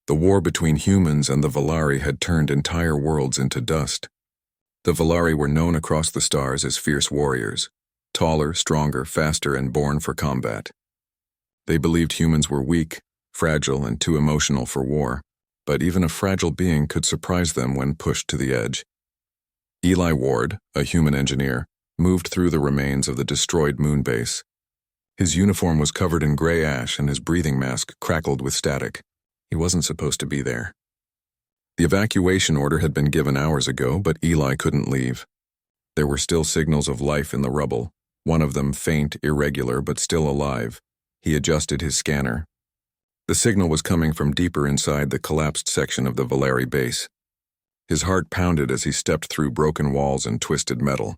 The war between humans and the Valari had turned entire worlds into dust. The Valari were known across the stars as fierce warriors, taller, stronger, faster, and born for combat. They believed humans were weak, fragile, and too emotional for war, but even a fragile being could surprise them when pushed to the edge. Eli Ward, a human engineer, moved through the remains of the destroyed moon base. His uniform was covered in gray ash and his breathing mask crackled with static. He wasn't supposed to be there. The evacuation order had been given hours ago, but Eli couldn't leave. There were still signals of life in the rubble, one of them faint, irregular, but still alive. He adjusted his scanner. The signal was coming from deeper inside the collapsed section of the Valari base. His heart pounded as he stepped through broken walls and twisted metal.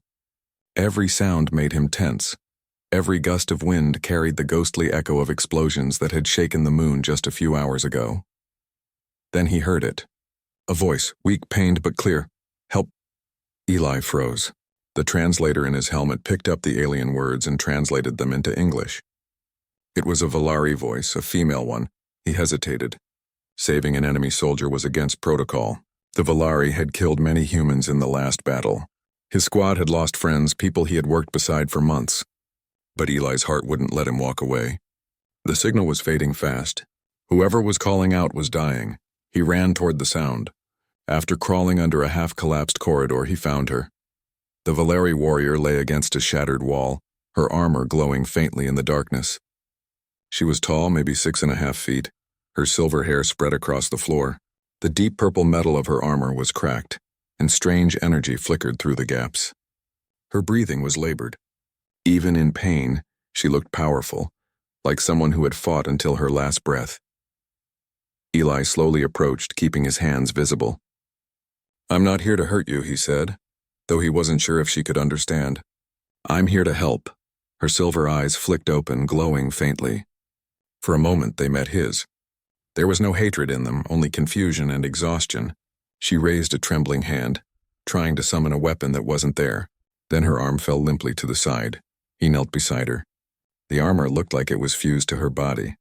Every sound made him tense. Every gust of wind carried the ghostly echo of explosions that had shaken the moon just a few hours ago. Then he heard it. A voice, weak, pained, but clear. "Help." Eli froze. The translator in his helmet picked up the alien words and translated them into English. It was a Valari voice, a female one. He hesitated. Saving an enemy soldier was against protocol. The Valari had killed many humans in the last battle. His squad had lost friends, people he had worked beside for months. But Eli's heart wouldn't let him walk away. The signal was fading fast. Whoever was calling out was dying. He ran toward the sound. After crawling under a half-collapsed corridor, he found her. The Valari warrior lay against a shattered wall, her armor glowing faintly in the darkness. She was tall, maybe 6.5 feet. Her silver hair spread across the floor. The deep purple metal of her armor was cracked, and strange energy flickered through the gaps. Her breathing was labored. Even in pain, she looked powerful, like someone who had fought until her last breath. Eli slowly approached, keeping his hands visible. "I'm not here to hurt you," he said, though he wasn't sure if she could understand. "I'm here to help." Her silver eyes flicked open, glowing faintly. For a moment, they met his. There was no hatred in them, only confusion and exhaustion. She raised a trembling hand, trying to summon a weapon that wasn't there. Then her arm fell limply to the side. He knelt beside her. The armor looked like it was fused to her body.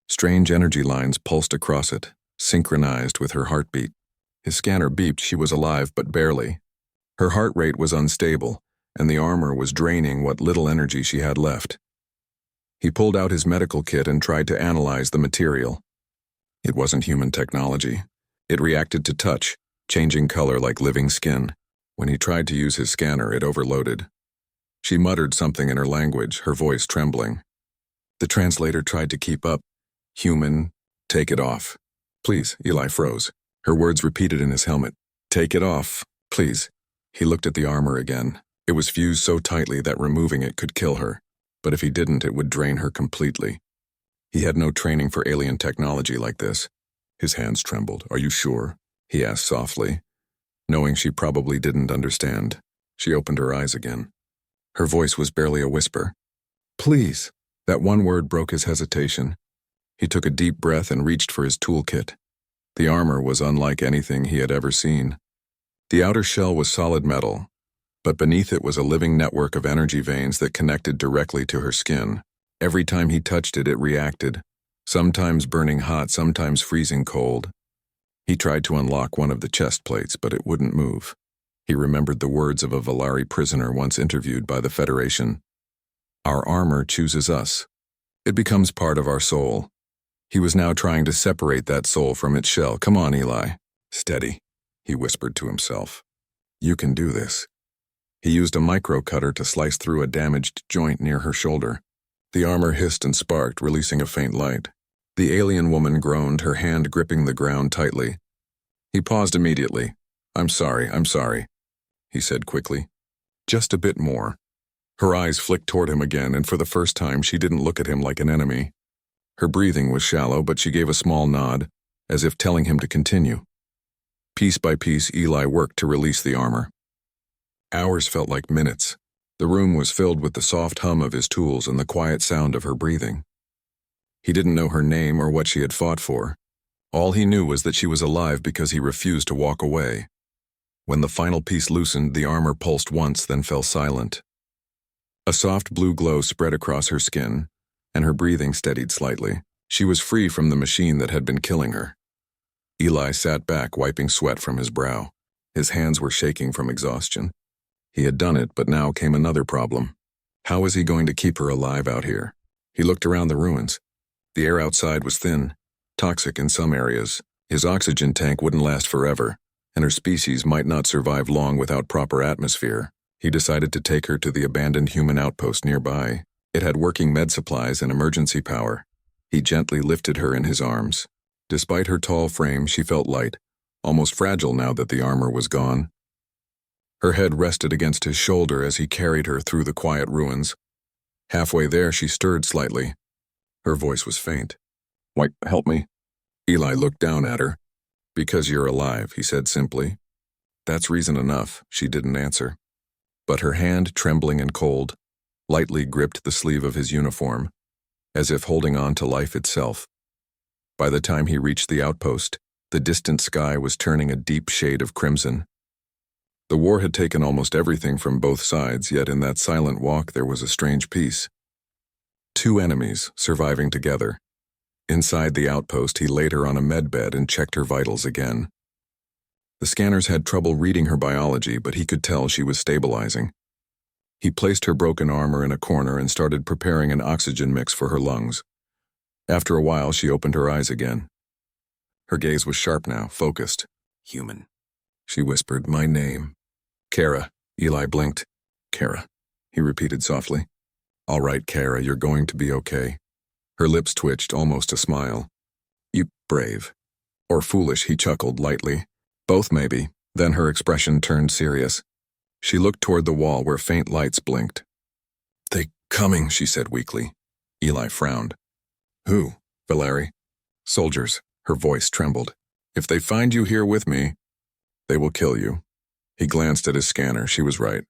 Strange energy lines pulsed across it, synchronized with her heartbeat. His scanner beeped. She was alive, but barely. Her heart rate was unstable, and the armor was draining what little energy she had left. He pulled out his medical kit and tried to analyze the material. It wasn't human technology. It reacted to touch, changing color like living skin. When he tried to use his scanner, it overloaded. She muttered something in her language, her voice trembling. The translator tried to keep up. "Human, take it off." "Please," Eli froze. Her words repeated in his helmet. "Take it off, please." He looked at the armor again. It was fused so tightly that removing it could kill her, but if he didn't, it would drain her completely. He had no training for alien technology like this. His hands trembled. "Are you sure?" he asked softly. Knowing she probably didn't understand, she opened her eyes again. Her voice was barely a whisper. "Please." That one word broke his hesitation. He took a deep breath and reached for his toolkit. The armor was unlike anything he had ever seen. The outer shell was solid metal, but beneath it was a living network of energy veins that connected directly to her skin. Every time he touched it, it reacted, sometimes burning hot, sometimes freezing cold. He tried to unlock one of the chest plates, but it wouldn't move. He remembered the words of a Valari prisoner once interviewed by the Federation. "Our armor chooses us. It becomes part of our soul." He was now trying to separate that soul from its shell. "Come on, Eli. Steady," he whispered to himself. "You can do this." He used a micro cutter to slice through a damaged joint near her shoulder. The armor hissed and sparked, releasing a faint light. The alien woman groaned, her hand gripping the ground tightly. He paused immediately. I'm sorry, he said quickly. "Just a bit more." Her eyes flicked toward him again, and for the first time she didn't look at him like an enemy. Her breathing was shallow, but she gave a small nod, as if telling him to continue. Piece by piece, Eli worked to release the armor. Hours felt like minutes. The room was filled with the soft hum of his tools and the quiet sound of her breathing. He didn't know her name or what she had fought for. All he knew was that she was alive because he refused to walk away. When the final piece loosened, the armor pulsed once, then fell silent. A soft blue glow spread across her skin, and her breathing steadied slightly. She was free from the machine that had been killing her. Eli sat back, wiping sweat from his brow. His hands were shaking from exhaustion. He had done it, but now came another problem. How was he going to keep her alive out here? He looked around the ruins. The air outside was thin, toxic in some areas. His oxygen tank wouldn't last forever, and her species might not survive long without proper atmosphere. He decided to take her to the abandoned human outpost nearby. It had working med supplies and emergency power. He gently lifted her in his arms. Despite her tall frame, she felt light, almost fragile now that the armor was gone. Her head rested against his shoulder as he carried her through the quiet ruins. Halfway there, she stirred slightly. Her voice was faint. "Why, help me." Eli looked down at her. "Because you're alive," he said simply. "That's reason enough," she didn't answer. But her hand, trembling and cold, lightly gripped the sleeve of his uniform, as if holding on to life itself. By the time he reached the outpost, the distant sky was turning a deep shade of crimson. The war had taken almost everything from both sides, yet in that silent walk there was a strange peace. Two enemies surviving together. Inside the outpost, he laid her on a med bed and checked her vitals again. The scanners had trouble reading her biology, but he could tell she was stabilizing. He placed her broken armor in a corner and started preparing an oxygen mix for her lungs. After a while, she opened her eyes again. Her gaze was sharp now, focused. "Human," she whispered. "My name." "Kara." Eli blinked. "Kara," he repeated softly. "All right, Kara, you're going to be okay." Her lips twitched, almost a smile. "You brave." Or foolish, he chuckled lightly. "Both, maybe." Then her expression turned serious. She looked toward the wall where faint lights blinked. "They coming," she said weakly. Eli frowned. "Who?" "Valeri." "Soldiers." Her voice trembled. "If they find you here with me, they will kill you." He glanced at his scanner. She was right.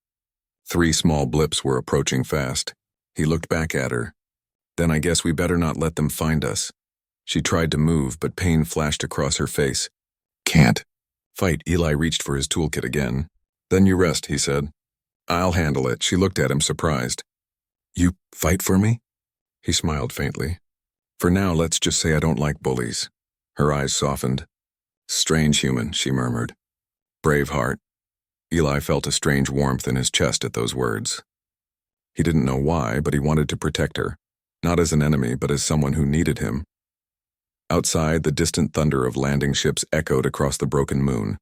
3 small blips were approaching fast. He looked back at her. "Then I guess we better not let them find us." She tried to move, but pain flashed across her face. "Can't." "Fight." Eli reached for his toolkit again. "Then you rest," he said. "I'll handle it." She looked at him, surprised. "You fight for me?" He smiled faintly. "For now, let's just say I don't like bullies." Her eyes softened. "Strange human," she murmured. "Brave heart." Eli felt a strange warmth in his chest at those words. He didn't know why, but he wanted to protect her, not as an enemy, but as someone who needed him. Outside, the distant thunder of landing ships echoed across the broken moon.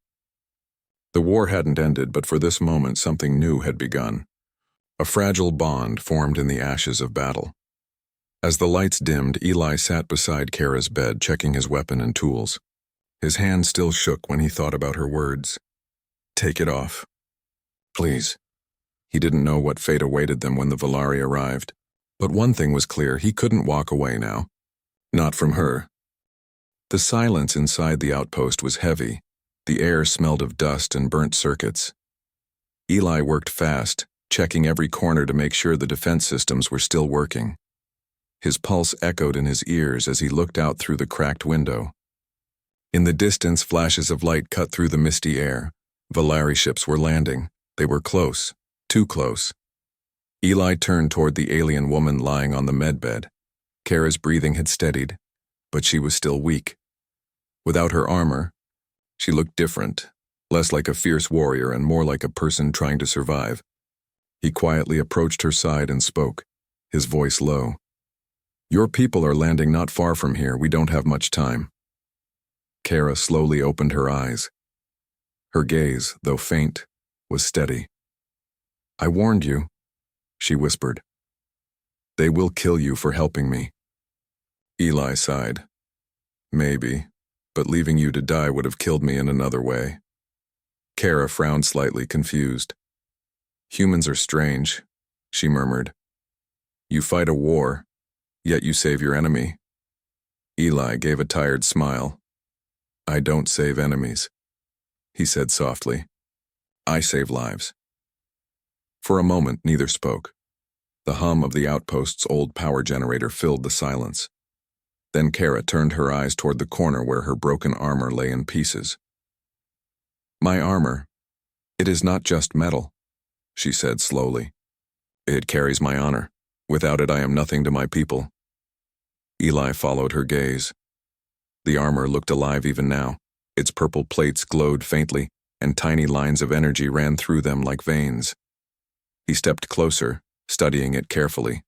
The war hadn't ended, but for this moment something new had begun. A fragile bond formed in the ashes of battle. As the lights dimmed, Eli sat beside Kara's bed, checking his weapon and tools. His hand still shook when he thought about her words. "Take it off. Please." He didn't know what fate awaited them when the Valeri arrived. But one thing was clear, he couldn't walk away now. Not from her. The silence inside the outpost was heavy. The air smelled of dust and burnt circuits. Eli worked fast, checking every corner to make sure the defense systems were still working. His pulse echoed in his ears as he looked out through the cracked window. In the distance, flashes of light cut through the misty air. Valeri ships were landing. They were close, too close. Eli turned toward the alien woman lying on the medbed. Kara's breathing had steadied, but she was still weak. Without her armor, she looked different, less like a fierce warrior and more like a person trying to survive. He quietly approached her side and spoke, his voice low. "Your people are landing not far from here. We don't have much time." Kara slowly opened her eyes. Her gaze, though faint, was steady. "I warned you," she whispered. "They will kill you for helping me." Eli sighed. "Maybe, but leaving you to die would have killed me in another way." Kara frowned slightly, confused. "Humans are strange," she murmured. "You fight a war, yet you save your enemy." Eli gave a tired smile. "I don't save enemies," he said softly. "I save lives." For a moment, neither spoke. The hum of the outpost's old power generator filled the silence. Then Kara turned her eyes toward the corner where her broken armor lay in pieces. "My armor, it is not just metal," she said slowly. "It carries my honor. Without it, I am nothing to my people." Eli followed her gaze. The armor looked alive even now, Its purple plates glowed faintly, and tiny lines of energy ran through them like veins. He stepped closer, studying it carefully.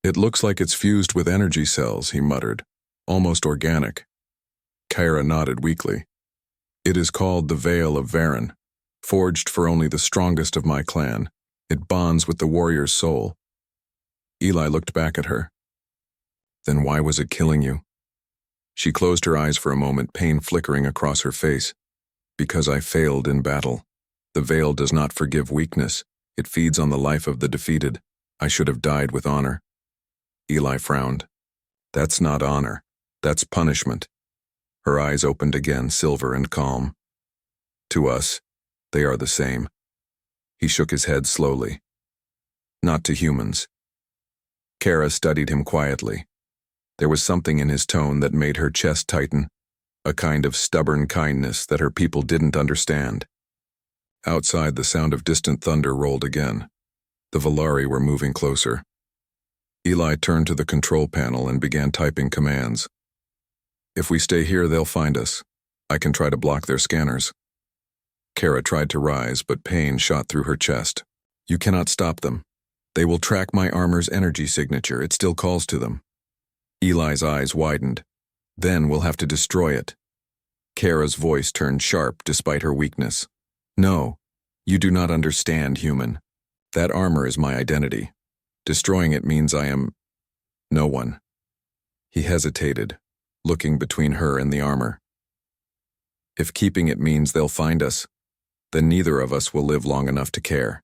"It looks like it's fused with energy cells," he muttered. "Almost organic." Kyra nodded weakly. "It is called the Veil of Varen, forged for only the strongest of my clan. It bonds with the warrior's soul." Eli looked back at her. "Then why was it killing you?" She closed her eyes for a moment, pain flickering across her face. "Because I failed in battle. The veil does not forgive weakness. It feeds on the life of the defeated. I should have died with honor." Eli frowned. "That's not honor. That's punishment." Her eyes opened again, silver and calm. "To us, they are the same." He shook his head slowly. "Not to humans." Kara studied him quietly. There was something in his tone that made her chest tighten, a kind of stubborn kindness that her people didn't understand. Outside, the sound of distant thunder rolled again. The Volari were moving closer. Eli turned to the control panel and began typing commands. "If we stay here, they'll find us. I can try to block their scanners." Kara tried to rise, but pain shot through her chest. "You cannot stop them. They will track my armor's energy signature. It still calls to them." Eli's eyes widened. "Then we'll have to destroy it." Kara's voice turned sharp despite her weakness. "No, you do not understand, human. That armor is my identity. Destroying it means I am no one." He hesitated, looking between her and the armor. "If keeping it means they'll find us, then neither of us will live long enough to care."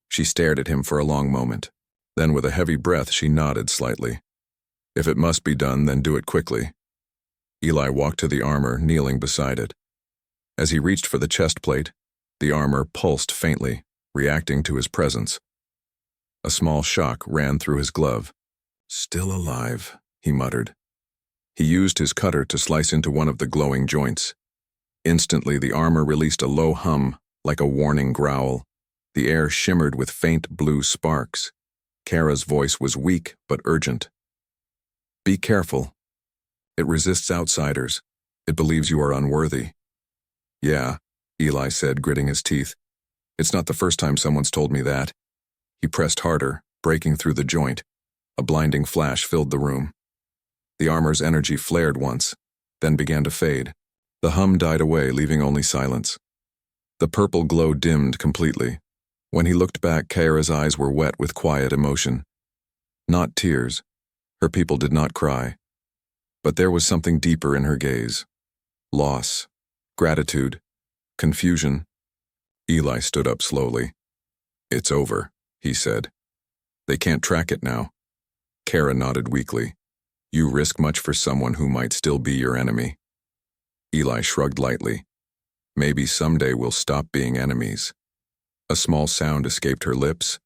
She stared at him for a long moment. Then with a heavy breath she nodded slightly. "If it must be done, then do it quickly." Eli walked to the armor, kneeling beside it. As he reached for the chest plate, the armor pulsed faintly, reacting to his presence. A small shock ran through his glove. "Still alive," he muttered. He used his cutter to slice into one of the glowing joints. Instantly, the armor released a low hum, like a warning growl. The air shimmered with faint blue sparks. Kara's voice was weak but urgent. "Be careful. It resists outsiders. It believes you are unworthy." "Yeah," Eli said, gritting his teeth. "It's not the first time someone's told me that." He pressed harder, breaking through the joint. A blinding flash filled the room. The armor's energy flared once, then began to fade. The hum died away, leaving only silence. The purple glow dimmed completely. When he looked back, Kyra's eyes were wet with quiet emotion. Not tears. Her people did not cry. But there was something deeper in her gaze. Loss, gratitude, confusion. Eli stood up slowly. "It's over," he said. "They can't track it now." Kara nodded weakly. "You risk much for someone who might still be your enemy." Eli shrugged lightly. "Maybe someday we'll stop being enemies." A small sound escaped her lips,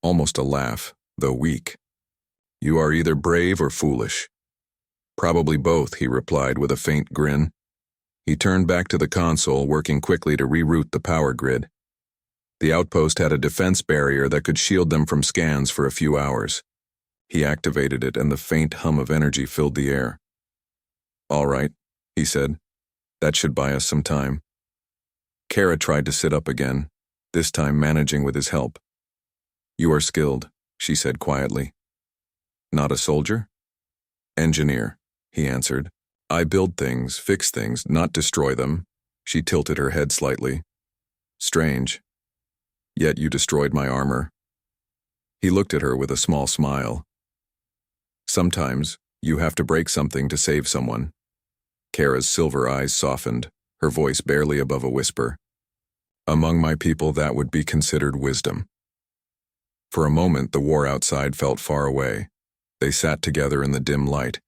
almost a laugh, though weak. "You are either brave or foolish." "Probably both," he replied with a faint grin. He turned back to the console, working quickly to reroute the power grid. The outpost had a defense barrier that could shield them from scans for a few hours. He activated it, and the faint hum of energy filled the air. "All right," he said. "That should buy us some time." Kara tried to sit up again, this time managing with his help. "You are skilled," she said quietly. "Not a soldier?" "Engineer," he answered. "I build things, fix things, not destroy them." She tilted her head slightly. "Strange. Yet you destroyed my armor." He looked at her with a small smile. "Sometimes you have to break something to save someone." Kara's silver eyes softened, her voice barely above a whisper. "Among my people, that would be considered wisdom." For a moment, the war outside felt far away. They sat together in the dim light,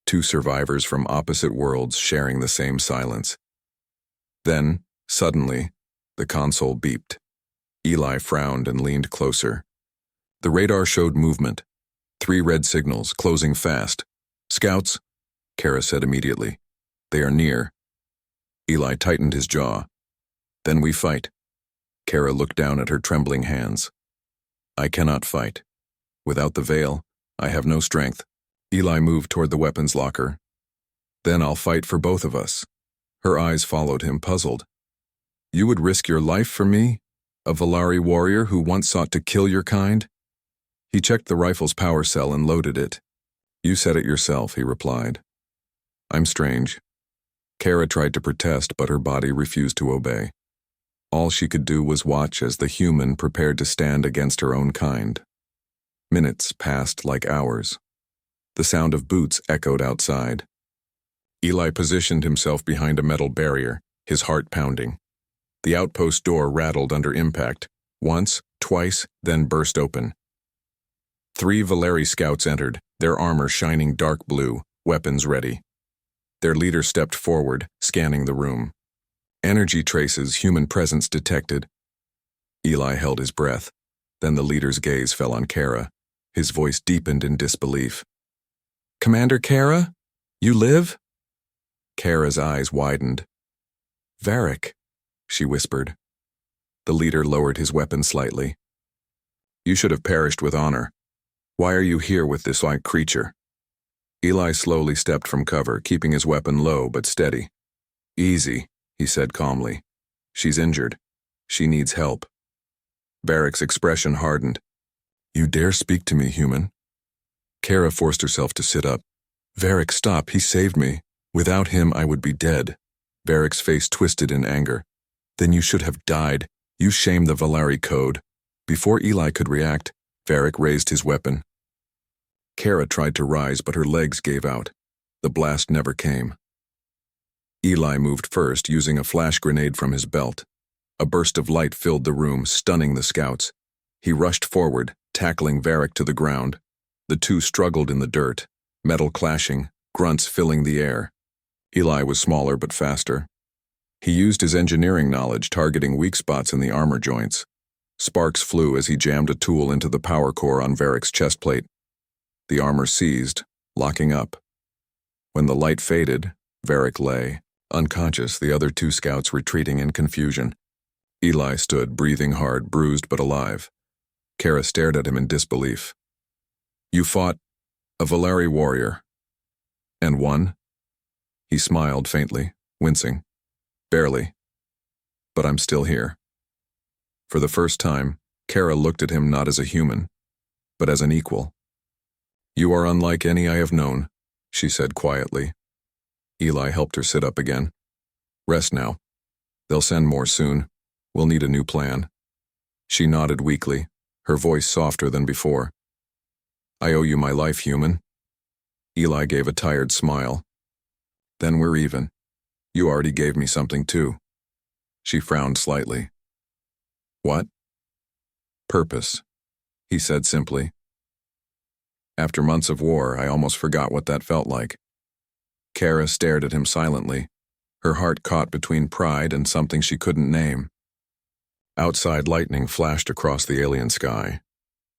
two survivors from opposite worlds sharing the same silence. Then, suddenly, the console beeped. Eli frowned and leaned closer. The radar showed movement. 3 red signals, closing fast. "Scouts," Kara said immediately. "They are near." Eli tightened his jaw. "Then we fight." Kara looked down at her trembling hands. "I cannot fight. Without the veil, I have no strength." Eli moved toward the weapons locker. "Then I'll fight for both of us." Her eyes followed him, puzzled. You would risk your life for me? A Valari warrior who once sought to kill your kind? He checked the rifle's power cell and loaded it. You said it yourself, he replied. I'm strange. Kara tried to protest, but her body refused to obey. All she could do was watch as the human prepared to stand against her own kind. Minutes passed like hours. The sound of boots echoed outside. Eli positioned himself behind a metal barrier, his heart pounding. The outpost door rattled under impact, once, twice, then burst open. 3 Valeri scouts entered, their armor shining dark blue, weapons ready. Their leader stepped forward, scanning the room. Energy traces, human presence detected. Eli held his breath. Then the leader's gaze fell on Kara. His voice deepened in disbelief. Commander Kara? You live? Kara's eyes widened. Varric, she whispered. The leader lowered his weapon slightly. You should have perished with honor. Why are you here with this like creature? Eli slowly stepped from cover, keeping his weapon low but steady. Easy, he said calmly. She's injured. She needs help. Varric's expression hardened. You dare speak to me, human? Kara forced herself to sit up. Varric, stop, he saved me. Without him, I would be dead. Varric's face twisted in anger. Then you should have died. You shame the Valari code. Before Eli could react, Varric raised his weapon. Kara tried to rise, but her legs gave out. The blast never came. Eli moved first, using a flash grenade from his belt. A burst of light filled the room, stunning the scouts. He rushed forward, tackling Varric to the ground. The two struggled in the dirt, metal clashing, grunts filling the air. Eli was smaller but faster. He used his engineering knowledge, targeting weak spots in the armor joints. Sparks flew as he jammed a tool into the power core on Varric's chest plate. The armor seized, locking up. When the light faded, Varric lay, unconscious, the other 2 scouts retreating in confusion. Eli stood, breathing hard, bruised but alive. Kara stared at him in disbelief. You fought a Valari warrior. And won? He smiled faintly, wincing. Barely. But I'm still here. For the first time, Kara looked at him not as a human, but as an equal. You are unlike any I have known, she said quietly. Eli helped her sit up again. Rest now. They'll send more soon. We'll need a new plan. She nodded weakly, her voice softer than before. I owe you my life, human. Eli gave a tired smile. Then we're even. You already gave me something too. She frowned slightly. What? Purpose, he said simply. After months of war, I almost forgot what that felt like. Kara stared at him silently, her heart caught between pride and something she couldn't name. Outside, lightning flashed across the alien sky.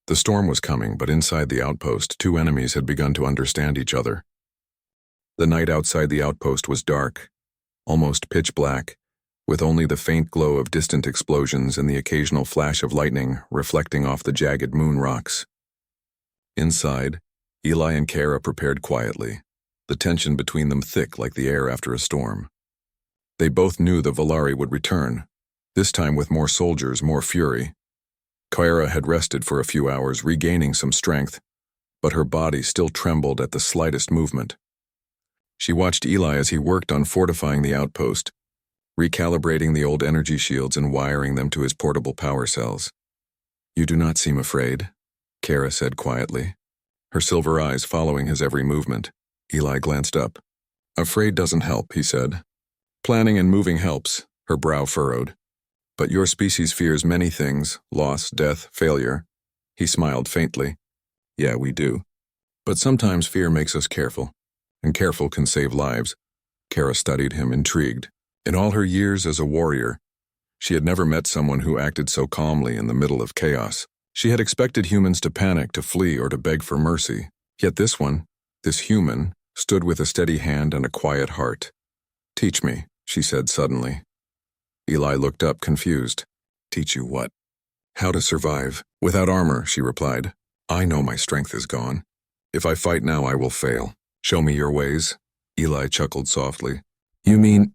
The storm was coming, but inside the outpost, 2 enemies had begun to understand each other. The night outside the outpost was dark, almost pitch black, with only the faint glow of distant explosions and the occasional flash of lightning reflecting off the jagged moon rocks. Inside, Eli and Kara prepared quietly, the tension between them thick like the air after a storm. They both knew the Valari would return, this time with more soldiers, more fury. Kara had rested for a few hours, regaining some strength, but her body still trembled at the slightest movement. She watched Eli as he worked on fortifying the outpost, recalibrating the old energy shields and wiring them to his portable power cells. You do not seem afraid, Kara said quietly, her silver eyes following his every movement. Eli glanced up. Afraid doesn't help, he said. Planning and moving helps, her brow furrowed. But your species fears many things, loss, death, failure. He smiled faintly. Yeah, we do. But sometimes fear makes us careful, and careful can save lives. Kara studied him, intrigued. In all her years as a warrior, she had never met someone who acted so calmly in the middle of chaos. She had expected humans to panic, to flee, or to beg for mercy. Yet this one, this human, stood with a steady hand and a quiet heart. Teach me, she said suddenly. Eli looked up, confused. Teach you what? How to survive. Without armor, she replied. I know my strength is gone. If I fight now, I will fail. Show me your ways. Eli chuckled softly. You mean?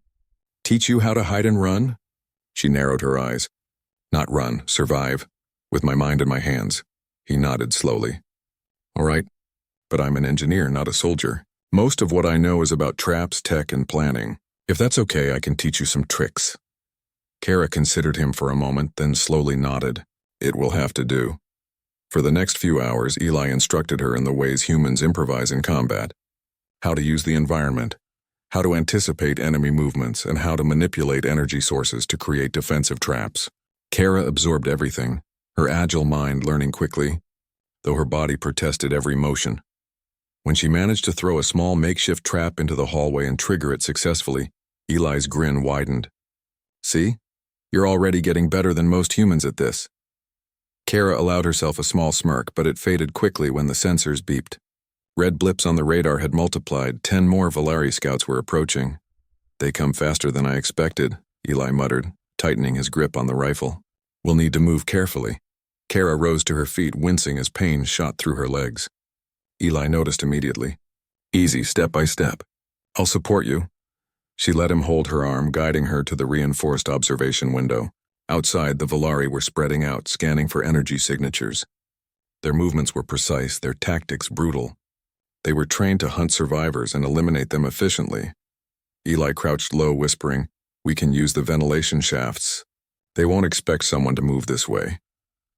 Teach you how to hide and run? She narrowed her eyes. Not run, survive. With my mind in my hands. He nodded slowly. All right, but I'm an engineer, not a soldier. Most of what I know is about traps, tech, and planning. If that's okay, I can teach you some tricks. Kara considered him for a moment, then slowly nodded. It will have to do. For the next few hours, Eli instructed her in the ways humans improvise in combat. How to use the environment, how to anticipate enemy movements, and how to manipulate energy sources to create defensive traps. Kara absorbed everything, her agile mind learning quickly, though her body protested every motion. When she managed to throw a small makeshift trap into the hallway and trigger it successfully, Eli's grin widened. See? You're already getting better than most humans at this. Kara allowed herself a small smirk, but it faded quickly when the sensors beeped. Red blips on the radar had multiplied. 10 more Valari scouts were approaching. They come faster than I expected, Eli muttered, tightening his grip on the rifle. We'll need to move carefully. Kara rose to her feet, wincing as pain shot through her legs. Eli noticed immediately. Easy, step by step. I'll support you. She let him hold her arm, guiding her to the reinforced observation window. Outside, the Valari were spreading out, scanning for energy signatures. Their movements were precise, their tactics brutal. They were trained to hunt survivors and eliminate them efficiently. Eli crouched low, whispering, "We can use the ventilation shafts. They won't expect someone to move this way."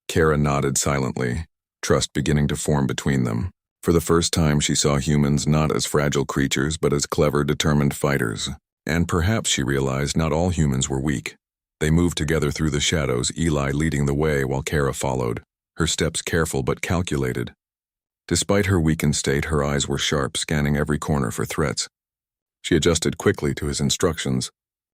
Kara nodded silently, trust beginning to form between them. For the first time, she saw humans not as fragile creatures, but as clever, determined fighters. And perhaps she realized not all humans were weak. They moved together through the shadows, Eli leading the way while Kara followed, her steps careful but calculated. Despite her weakened state, her eyes were sharp, scanning every corner for threats. She adjusted quickly to his instructions,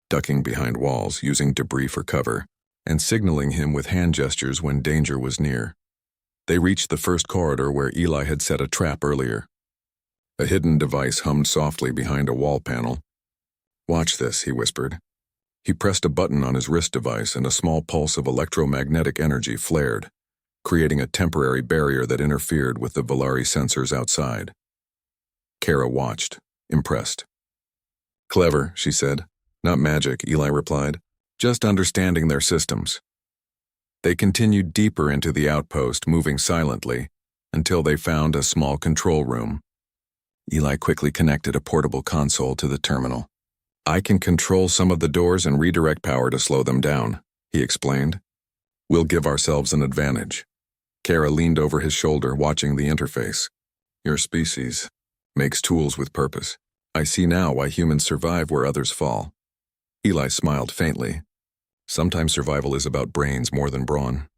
ducking behind walls, using debris for cover, and signaling him with hand gestures when danger was near. They reached the first corridor where Eli had set a trap earlier. A hidden device hummed softly behind a wall panel. "Watch this," he whispered. He pressed a button on his wrist device and a small pulse of electromagnetic energy flared, creating a temporary barrier that interfered with the Valari sensors outside. Kara watched, impressed. "Clever," she said. "Not magic," Eli replied. "Just understanding their systems." They continued deeper into the outpost, moving silently, until they found a small control room. Eli quickly connected a portable console to the terminal. "I can control some of the doors and redirect power to slow them down," he explained. "We'll give ourselves an advantage." Kara leaned over his shoulder, watching the interface. "Your species makes tools with purpose. I see now why humans survive where others fall." Eli smiled faintly. Sometimes survival is about brains more than brawn.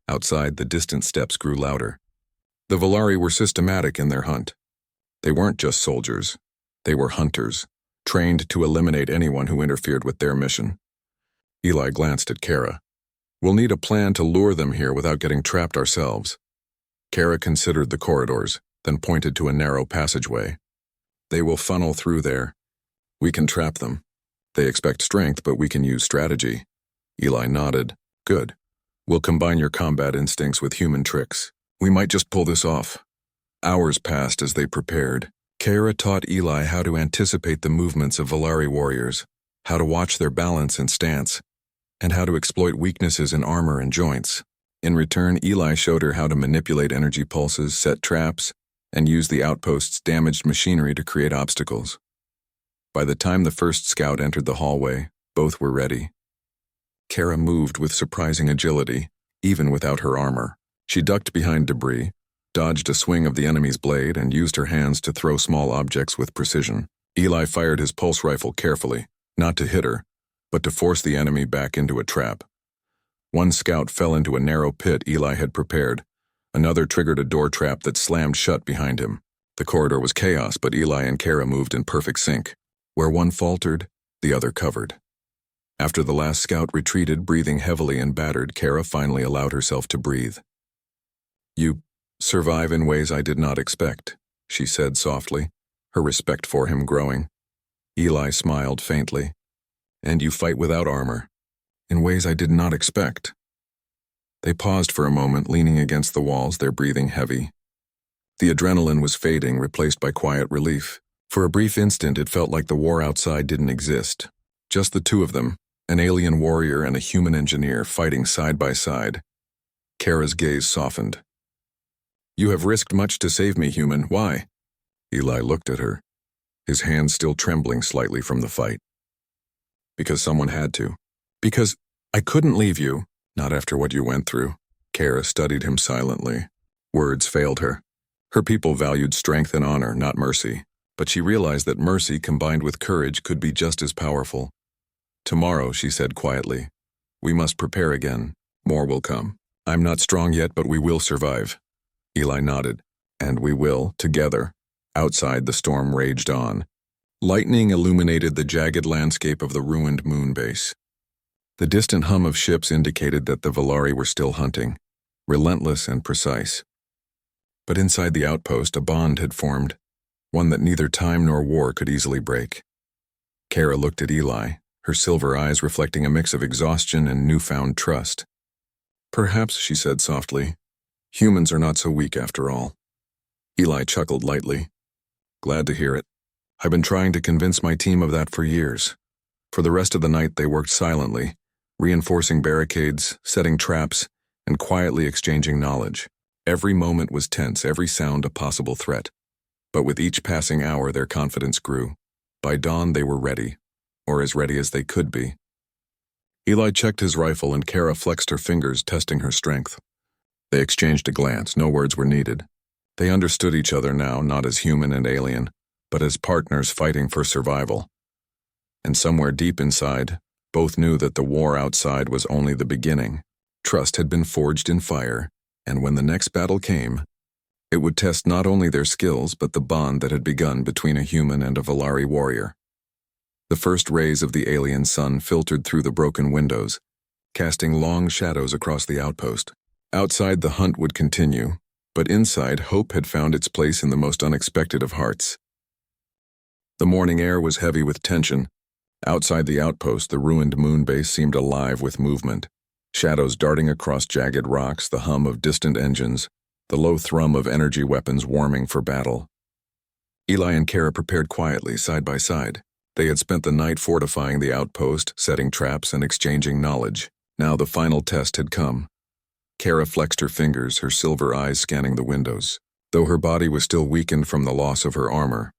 Outside, the distant steps grew louder. The Valari were systematic in their hunt. They weren't just soldiers. They were hunters, trained to eliminate anyone who interfered with their mission. Eli glanced at Kara. "We'll need a plan to lure them here without getting trapped ourselves." Kara considered the corridors, then pointed to a narrow passageway. "They will funnel through there. We can trap them. They expect strength, but we can use strategy." Eli nodded. "Good. We'll combine your combat instincts with human tricks. We might just pull this off." Hours passed as they prepared. Kara taught Eli how to anticipate the movements of Valari warriors, how to watch their balance and stance, and how to exploit weaknesses in armor and joints. In return, Eli showed her how to manipulate energy pulses, set traps, and use the outpost's damaged machinery to create obstacles. By the time the first scout entered the hallway, both were ready. Kara moved with surprising agility, even without her armor. She ducked behind debris, dodged a swing of the enemy's blade, and used her hands to throw small objects with precision. Eli fired his pulse rifle carefully, not to hit her, but to force the enemy back into a trap. One scout fell into a narrow pit Eli had prepared. Another triggered a door trap that slammed shut behind him. The corridor was chaos, but Eli and Kara moved in perfect sync. Where one faltered, the other covered. After the last scout retreated, breathing heavily and battered, Kara finally allowed herself to breathe. "You survive in ways I did not expect," she said softly, her respect for him growing. Eli smiled faintly. "And you fight without armor, in ways I did not expect." They paused for a moment, leaning against the walls, their breathing heavy. The adrenaline was fading, replaced by quiet relief. For a brief instant, it felt like the war outside didn't exist. Just the two of them, an alien warrior and a human engineer fighting side by side. Kara's gaze softened. "You have risked much to save me, human. Why?" Eli looked at her, his hands still trembling slightly from the fight. "Because someone had to. Because I couldn't leave you, not after what you went through." Kara studied him silently. Words failed her. Her people valued strength and honor, not mercy, but she realized that mercy combined with courage could be just as powerful. "Tomorrow," she said quietly, "we must prepare again. More will come. I'm not strong yet, but we will survive." Eli nodded. "And we will, together." Outside, the storm raged on. Lightning illuminated the jagged landscape of the ruined moon base. The distant hum of ships indicated that the Valari were still hunting, relentless and precise. But inside the outpost, a bond had formed, one that neither time nor war could easily break. Kara looked at Eli, her silver eyes reflecting a mix of exhaustion and newfound trust. "Perhaps," she said softly, "humans are not so weak after all." Eli chuckled lightly. "Glad to hear it. I've been trying to convince my team of that for years." For the rest of the night they worked silently, reinforcing barricades, setting traps, and quietly exchanging knowledge. Every moment was tense, every sound a possible threat. But with each passing hour their confidence grew. By dawn they were ready, or as ready as they could be. Eli checked his rifle and Kara flexed her fingers, testing her strength. They exchanged a glance, no words were needed. They understood each other now, not as human and alien, but as partners fighting for survival. And somewhere deep inside, both knew that the war outside was only the beginning. Trust had been forged in fire, and when the next battle came, it would test not only their skills but the bond that had begun between a human and a Valari warrior. The first rays of the alien sun filtered through the broken windows, casting long shadows across the outpost. Outside the hunt would continue, but inside hope had found its place in the most unexpected of hearts. The morning air was heavy with tension. Outside the outpost, the ruined moon base seemed alive with movement. Shadows darting across jagged rocks, the hum of distant engines, the low thrum of energy weapons warming for battle. Eli and Kara prepared quietly, side by side. They had spent the night fortifying the outpost, setting traps, and exchanging knowledge. Now the final test had come. Kara flexed her fingers, her silver eyes scanning the windows. Though her body was still weakened from the loss of her armor,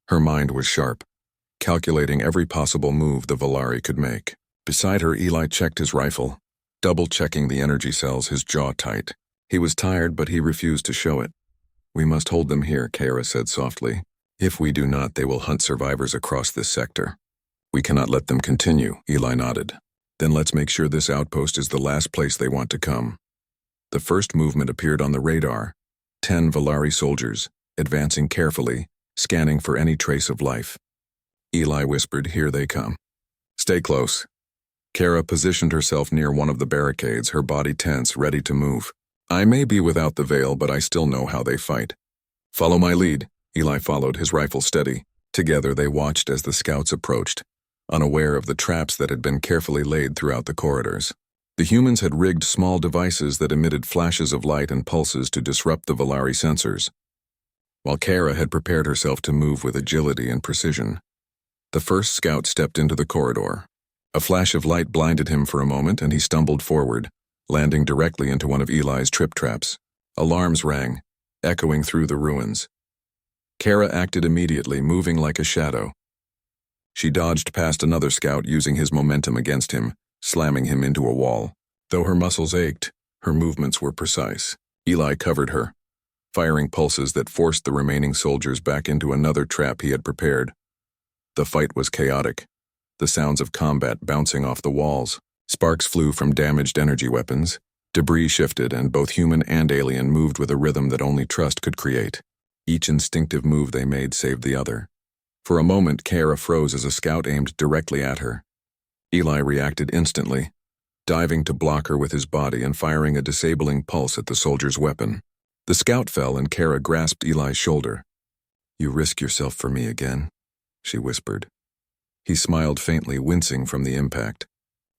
her mind was sharp, calculating every possible move the Valari could make. Beside her, Eli checked his rifle, double-checking the energy cells, his jaw tight. He was tired, but he refused to show it. "We must hold them here," Kara said softly. "If we do not, they will hunt survivors across this sector." "We cannot let them continue," Eli nodded. "Then let's make sure this outpost is the last place they want to come." The first movement appeared on the radar. 10 Valari soldiers, advancing carefully, scanning for any trace of life. Eli whispered, "Here they come." "Stay close." Kara positioned herself near one of the barricades, her body tense, ready to move. "I may be without the veil, but I still know how they fight." "Follow my lead." Eli followed, his rifle steady. Together they watched as the scouts approached, unaware of the traps that had been carefully laid throughout the corridors. The humans had rigged small devices that emitted flashes of light and pulses to disrupt the Valari sensors, while Kara had prepared herself to move with agility and precision. The first scout stepped into the corridor. A flash of light blinded him for a moment, and he stumbled forward, landing directly into one of Eli's trip traps. Alarms rang, echoing through the ruins. Kara acted immediately, moving like a shadow. She dodged past another scout, using his momentum against him, slamming him into a wall. Though her muscles ached, her movements were precise. Eli covered her, firing pulses that forced the remaining soldiers back into another trap he had prepared. The fight was chaotic, the sounds of combat bouncing off the walls. Sparks flew from damaged energy weapons, debris shifted, and both human and alien moved with a rhythm that only trust could create. Each instinctive move they made saved the other. For a moment, Kara froze as a scout aimed directly at her. Eli reacted instantly, diving to block her with his body and firing a disabling pulse at the soldier's weapon. The scout fell and Kara grasped Eli's shoulder. "You risk yourself for me again," she whispered. He smiled faintly, wincing from the impact.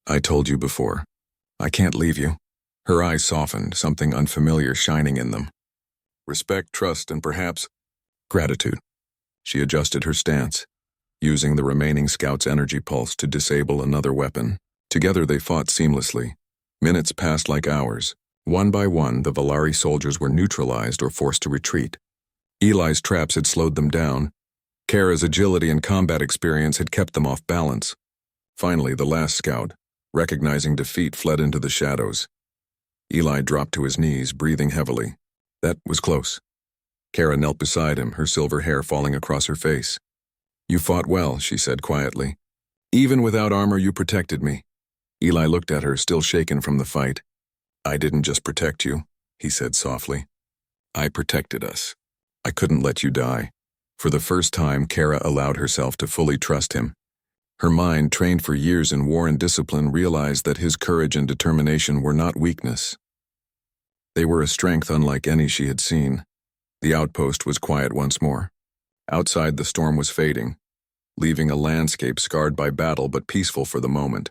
"I told you before. I can't leave you." Her eyes softened, something unfamiliar shining in them. "Respect, trust, and perhaps gratitude." She adjusted her stance. using the remaining scout's energy pulse to disable another weapon. Together they fought seamlessly. Minutes passed like hours. One by one, the Valari soldiers were neutralized or forced to retreat. Eli's traps had slowed them down. Kara's agility and combat experience had kept them off balance. Finally, the last scout, recognizing defeat, fled into the shadows. Eli dropped to his knees, breathing heavily. That was close. Kara knelt beside him, her silver hair falling across her face. "You fought well," she said quietly. "Even without armor, you protected me." Eli looked at her, still shaken from the fight. "I didn't just protect you," he said softly. "I protected us. I couldn't let you die." For the first time, Kara allowed herself to fully trust him. Her mind, trained for years in war and discipline, realized that his courage and determination were not weakness. They were a strength unlike any she had seen. The outpost was quiet once more. Outside, the storm was fading, leaving a landscape scarred by battle but peaceful for the moment.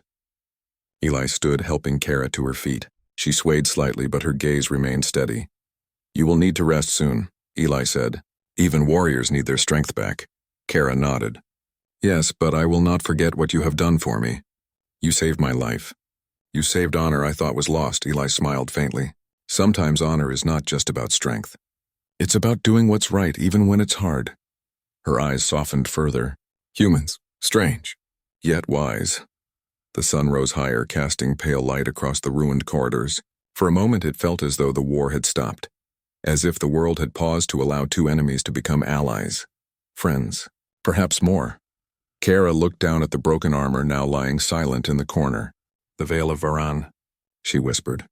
Eli stood, helping Kara to her feet. She swayed slightly, but her gaze remained steady. "You will need to rest soon," Eli said. "Even warriors need their strength back." Kara nodded. "Yes, but I will not forget what you have done for me. You saved my life. You saved honor I thought was lost." Eli smiled faintly. "Sometimes honor is not just about strength. It's about doing what's right even when it's hard." Her eyes softened further. Humans, strange, yet wise. The sun rose higher, casting pale light across the ruined corridors. For a moment it felt as though the war had stopped, as if the world had paused to allow two enemies to become allies, friends, perhaps more. Kara looked down at the broken armor now lying silent in the corner. "The Veil of Varan," she whispered.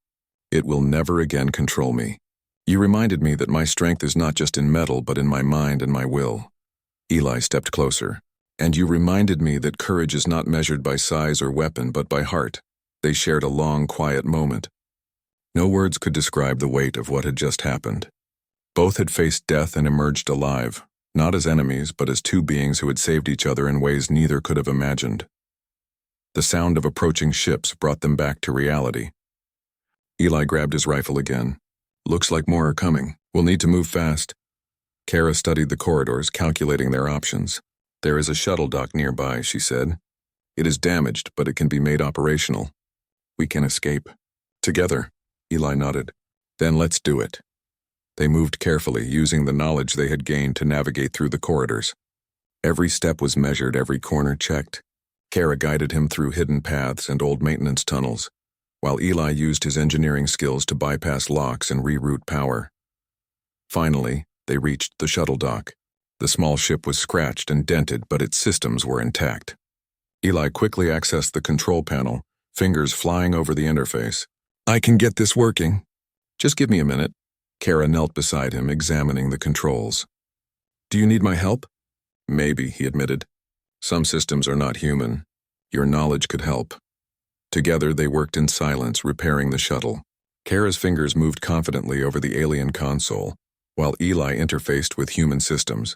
"It will never again control me. You reminded me that my strength is not just in metal but in my mind and my will." Eli stepped closer. "And you reminded me that courage is not measured by size or weapon but by heart." They shared a long, quiet moment. No words could describe the weight of what had just happened. Both had faced death and emerged alive, not as enemies but as two beings who had saved each other in ways neither could have imagined. The sound of approaching ships brought them back to reality. Eli grabbed his rifle again. "Looks like more are coming. We'll need to move fast." Kara studied the corridors, calculating their options. "There is a shuttle dock nearby," she said. "It is damaged, but it can be made operational. We can escape. Together." Eli nodded. "Then let's do it." They moved carefully, using the knowledge they had gained to navigate through the corridors. Every step was measured, every corner checked. Kara guided him through hidden paths and old maintenance tunnels, while Eli used his engineering skills to bypass locks and reroute power. Finally, they reached the shuttle dock. The small ship was scratched and dented, but its systems were intact. Eli quickly accessed the control panel, fingers flying over the interface. "I can get this working." "Just give me a minute." Kara knelt beside him, examining the controls. "Do you need my help?" "Maybe," he admitted. "Some systems are not human. Your knowledge could help." Together they worked in silence, repairing the shuttle. Kara's fingers moved confidently over the alien console, while Eli interfaced with human systems.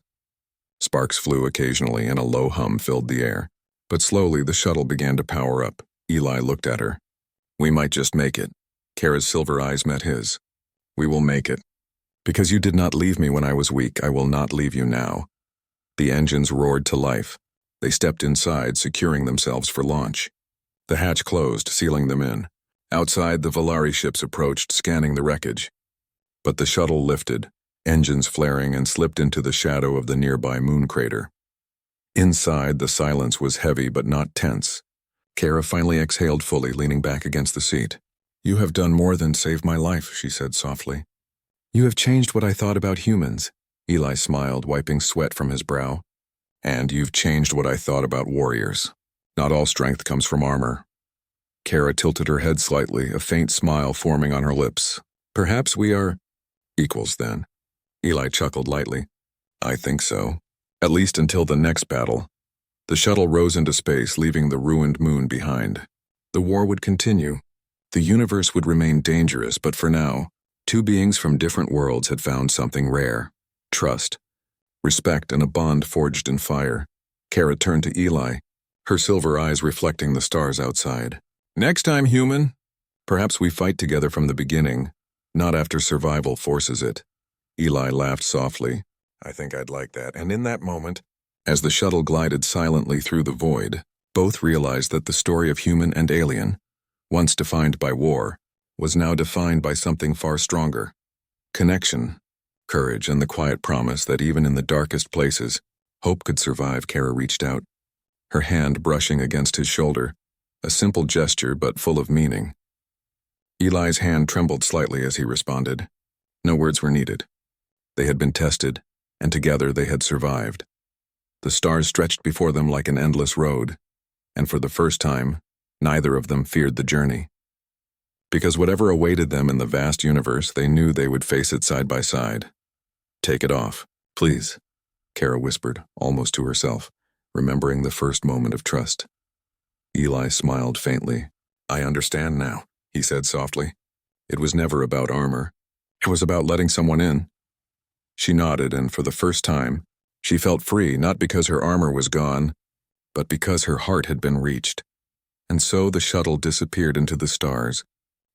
Sparks flew occasionally and a low hum filled the air. But slowly the shuttle began to power up. Eli looked at her. "We might just make it." Kara's silver eyes met his. "We will make it. Because you did not leave me when I was weak, I will not leave you now." The engines roared to life. They stepped inside, securing themselves for launch. The hatch closed, sealing them in. Outside, the Valari ships approached, scanning the wreckage. But the shuttle lifted, engines flaring, and slipped into the shadow of the nearby moon crater. Inside, the silence was heavy but not tense. Kara finally exhaled fully, leaning back against the seat. "You have done more than save my life," she said softly. "You have changed what I thought about humans." Eli smiled, wiping sweat from his brow. "And you've changed what I thought about warriors. Not all strength comes from armor." Kara tilted her head slightly, a faint smile forming on her lips. "Perhaps we are equals then." Eli chuckled lightly. "I think so. At least until the next battle." The shuttle rose into space, leaving the ruined moon behind. The war would continue. The universe would remain dangerous, but for now, two beings from different worlds had found something rare: trust, respect, and a bond forged in fire. Kara turned to Eli, her silver eyes reflecting the stars outside. "Next time, human, perhaps we fight together from the beginning, not after survival forces it." Eli laughed softly. "I think I'd like that." And in that moment, As the shuttle glided silently through the void, both realized that the story of human and alien, once defined by war, was now defined by something far stronger: connection, courage, and the quiet promise that even in the darkest places, hope could survive. Kara reached out, her hand brushing against his shoulder, a simple gesture but full of meaning. Eli's hand trembled slightly as he responded. No words were needed. They had been tested, and together they had survived. The stars stretched before them like an endless road, and for the first time, neither of them feared the journey. Because whatever awaited them in the vast universe, they knew they would face it side by side. "Take it off, please," Kara whispered, almost to herself, remembering the first moment of trust. Eli smiled faintly. "I understand now," he said softly. "It was never about armor. It was about letting someone in." She nodded, and for the first time, she felt free, not because her armor was gone, but because her heart had been reached. And so the shuttle disappeared into the stars,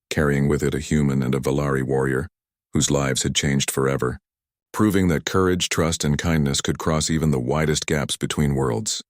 carrying with it a human and a Valari warrior, whose lives had changed forever, proving that courage, trust, and kindness could cross even the widest gaps between worlds.